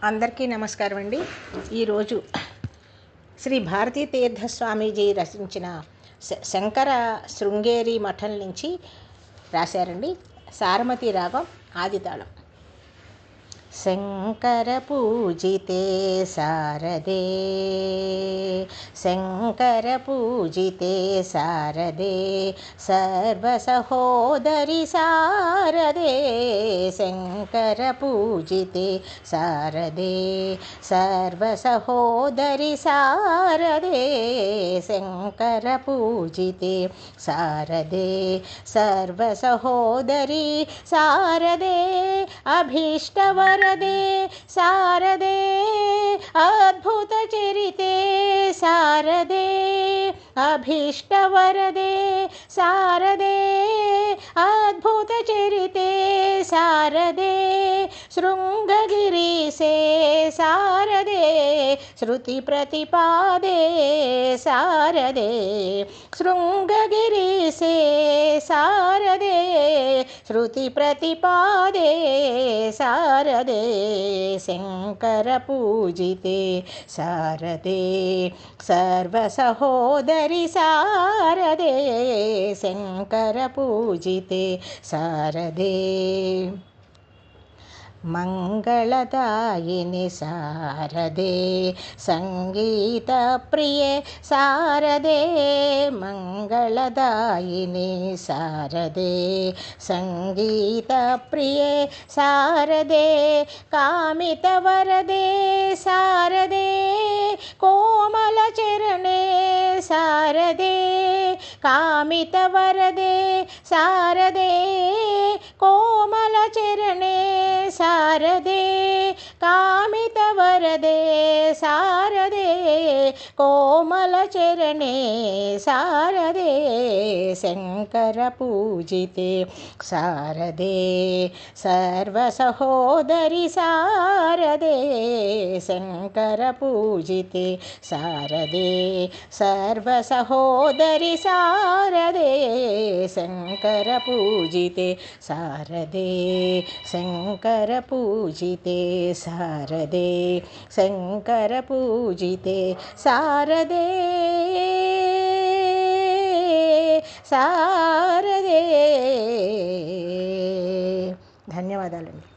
అందరికీ నమస్కారం అండి. ఈరోజు శ్రీ భారతీ తీర్థ స్వామీజీ రచించిన శంకర శృంగేరి మఠం నుంచి రాశారండి. సారమతి రాగం ఆదితాళం. శంకర పూజితే శారదే, శంకర పూజితే శారదే, సర్వసహోదరి శారదే, శంకర పూజితే శారదే, సర్వసహోదరి శారదే, శంకర పూజితే శారదే, సర్వసహోదరి శారదే, అభీష్టవరదే శారదే, అద్భుత చరితే శారదే, అభీష్టవరదే శారదే, అద్భుత చరితే శారదే, శృంగగిరీశే శారదే, శృతి ప్రతిపాదే శారదే, శృంగగిరీశే శారదే, శృతి ప్రతిపాదే శారదే, శంకర పూజితే శారదే, సర్వసహోదరి శారదే, శంకర పూజితే శారదే, మంగళదాయిని శారదే, సంగీత ప్రియే శారదే, మంగళదాయిని శారదే, సంగీత ప్రియే శారదే, కామిత వరదే శారదే, కోమల చరణే శారదే, కామిత వరదే శారదే, కోమల చరణే శారదే, కామిత వరదే శారదే, కోమల చరణే శారదే, శంకర పూజితే శారదే, సర్వసహోదరి శారదే, శంకర పూజితే శారదే, సర్వసహోదరి శారదే, శంకర పూజితే శారదే, శంకర పూజితే శారదే, శంకర పూజితే శారదే, శారదే. ధన్యవాదాలండి.